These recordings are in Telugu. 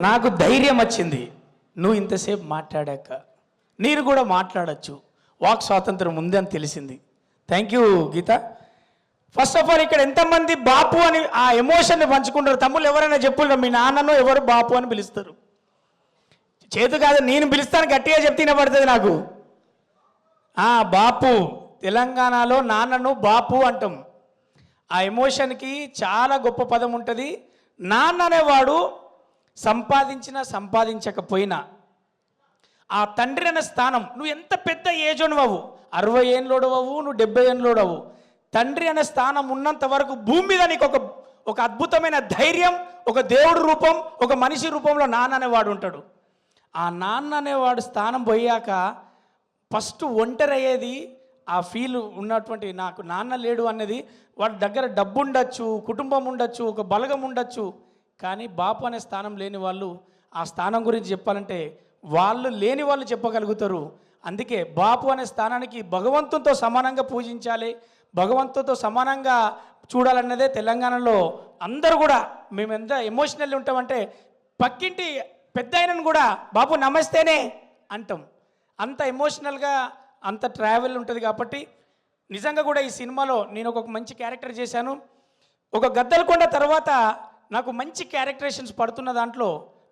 నాకు ధైర్యం వచ్చింది. నువ్వు ఇంతసేపు మాట్లాడాక నేను కూడా మాట్లాడచ్చు, వాక్ స్వాతంత్రం ఉంది అని తెలిసింది. Thank you Geetha. First of all ఇక్కడ ఎంతమంది బాపు అని ఆ ఎమోషన్ని పంచుకుంటారు? తమ్ముళ్ళు ఎవరైనా చెప్పులు, మీ నాన్నను ఎవరు బాపు అని పిలుస్తారు? చేతు కాదు, నేను పిలుస్తాను, గట్టిగా చెప్తే పడుతుంది నాకు. బాపు, తెలంగాణలో నాన్నను బాపు అంటాం. ఆ ఎమోషన్కి చాలా గొప్ప పదం ఉంటుంది. నాన్న అనేవాడు సంపాదించినా సంపాదించకపోయినా ఆ తండ్రి అనే స్థానం, నువ్వు ఎంత పెద్ద ఏజ్ అవ్వు, 60 ఏళ్ళోడు అవ్వు, నువ్వు 70 ఏళ్ళోడు అవ్వు, తండ్రి అనే స్థానం ఉన్నంత వరకు భూమి మీద నీకు ఒక అద్భుతమైన ధైర్యం, ఒక దేవుడు రూపం, ఒక మనిషి రూపంలో నాన్న అనేవాడు ఉంటాడు. ఆ నాన్న అనేవాడు స్థానం పోయాక ఫస్ట్ ఒంటరి అయ్యేది ఆ ఫీల్ ఉన్నటువంటి, నాకు నాన్న లేడు అనేది. వాడి దగ్గర డబ్బు ఉండొచ్చు, కుటుంబం ఉండొచ్చు, ఒక బలగం ఉండొచ్చు, కానీ బాపు అనే స్థానం లేని వాళ్ళు ఆ స్థానం గురించి చెప్పాలంటే వాళ్ళు లేని వాళ్ళు చెప్పగలుగుతారు. అందుకే బాపు అనే స్థానానికి భగవంతునితో సమానంగా పూజించాలి, భగవంతునితో సమానంగా చూడాలన్నదే తెలంగాణలో అందరూ కూడా. మేము ఎంత ఎమోషనల్ ఉంటామంటే పక్కింటి పెద్ద ఆయనను కూడా బాపు నమస్తేనే అంటాం. అంత ఎమోషనల్గా అంత ట్రావెల్ ఉంటుంది. కాబట్టి నిజంగా కూడా ఈ సినిమాలో నేను ఒక మంచి క్యారెక్టర్ చేశాను. ఒక గద్దలకొండ తర్వాత నాకు మంచి క్యారెక్టరేషన్స్ పడుతున్న దాంట్లో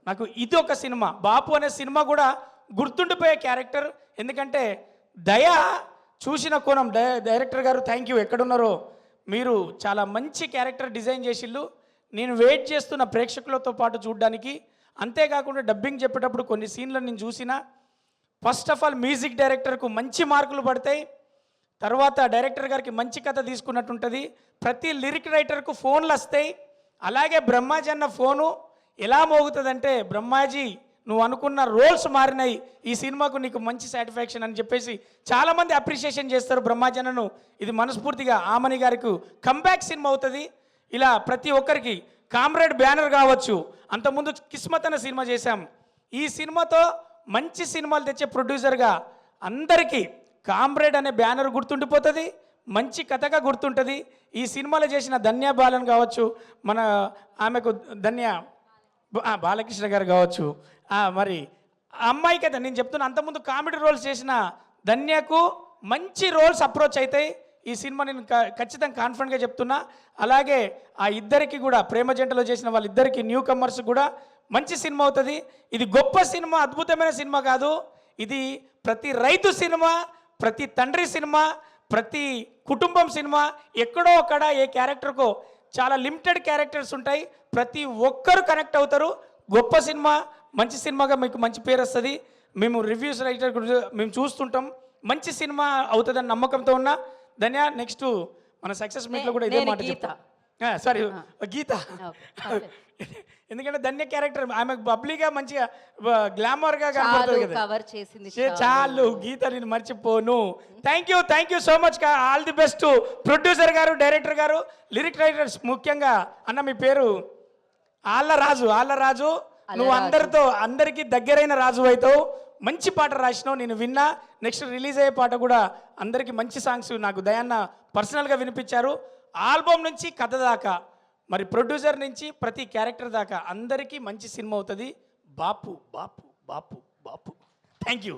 నాకు ఇది ఒక సినిమా. బాపు అనే సినిమా కూడా గుర్తుండిపోయే క్యారెక్టర్. ఎందుకంటే దయ చూసిన కోణం, డైరెక్టర్ గారు థ్యాంక్ యూ, ఎక్కడున్నారో మీరు చాలా మంచి క్యారెక్టర్ డిజైన్ చేసిళ్ళు. నేను వెయిట్ చేస్తున్న ప్రేక్షకులతో పాటు చూడడానికి. అంతేకాకుండా డబ్బింగ్ చెప్పేటప్పుడు కొన్ని సీన్లు నేను చూసిన. ఫస్ట్ ఆఫ్ ఆల్ మ్యూజిక్ డైరెక్టర్కు మంచి మార్కులు పడతాయి. తర్వాత డైరెక్టర్ గారికి మంచి కథ తీసుకున్నట్టు ఉంటుంది. ప్రతి లిరిక్ రైటర్కు ఫోన్లు వస్తాయి. అలాగే బ్రహ్మాజీ అన్న ఫోను ఎలా మోగుతుందంటే, బ్రహ్మాజీ నువ్వు అనుకున్న రోల్స్ మారినాయి, ఈ సినిమాకు నీకు మంచి సాటిస్ఫాక్షన్ అని చెప్పేసి చాలామంది అప్రిషియేషన్ చేస్తారు బ్రహ్మాజీ అన్నను. ఇది మనస్ఫూర్తిగా ఆమని గారికి కంబ్యాక్ సినిమా అవుతుంది. ఇలా ప్రతి ఒక్కరికి కామ్రేడ్ బ్యానర్ కావచ్చు, అంతకుముందు కిస్మత్ అనే సినిమా చేశాం. ఈ సినిమాతో మంచి సినిమాలు తెచ్చే ప్రొడ్యూసర్గా అందరికీ కామ్రేడ్ అనే బ్యానర్ గుర్తుండిపోతుంది, మంచి కథగా గుర్తుంటుంది. ఈ సినిమాలో చేసిన ధన్య బాలన్ కావచ్చు, మన ఆమెకు ధన్య బాలకృష్ణ గారు కావచ్చు, మరి అమ్మాయి కదా నేను చెప్తున్నా, అంతకుముందు కామెడీ రోల్స్ చేసిన ధన్యకు మంచి రోల్స్ అప్రోచ్ అవుతాయి. ఈ సినిమా నేను ఖచ్చితంగా కాన్ఫిడెంట్గా చెప్తున్నా. అలాగే ఆ ఇద్దరికి కూడా, ప్రేమ జంటలో చేసిన వాళ్ళిద్దరికి, న్యూ కమర్స్ కూడా మంచి సినిమా అవుతుంది. ఇది గొప్ప సినిమా, అద్భుతమైన సినిమా కాదు, ఇది ప్రతి రైతు సినిమా, ప్రతి తండ్రి సినిమా, ప్రతి కుటుంబం సినిమా. ఎక్కడో అక్కడ ఏ క్యారెక్టర్కో చాలా లిమిటెడ్ క్యారెక్టర్స్ ఉంటాయి, ప్రతి ఒక్కరు కనెక్ట్ అవుతారు. గొప్ప సినిమా, మంచి సినిమాగా మీకు మంచి పేరు వస్తుంది. మేము రివ్యూస్ రైటర్ మేము చూస్తుంటాం, మంచి సినిమా అవుతుందని నమ్మకంతో ఉన్నా. ధన్య, నెక్స్ట్ మన సక్సెస్ మీట్లో కూడా ఇదే మాట చెప్తా. సారీ గీత, ఎందుకంటే ధన్య క్యారెక్టర్ ఆమె బబ్లీగా మంచిగా గ్లామర్గా కనపడుతుంది కదా. చాలు గీత, నేను మర్చిపోను. Thank you so much. All the best producer గారు, డైరెక్టర్ గారు, లిరిక్ రైటర్స్. ముఖ్యంగా అన్న మీ పేరు ఆళ్ళరాజు. నువ్వు అందరికీ దగ్గరైన రాజు అవుతావు. మంచి పాట రాసినావు, నేను విన్నా. నెక్స్ట్ రిలీజ్ అయ్యే పాట కూడా అందరికీ మంచి సాంగ్స్ నాకు దయాన్న పర్సనల్గా వినిపించారు. ఆల్బమ్ నుంచి కథ దాకా, మరి ప్రొడ్యూసర్ నుంచి ప్రతి క్యారెక్టర్ దాకా అందరికీ మంచి సినిమా అవుతుంది. బాపు బాపు బాపు బాపు. Thank you.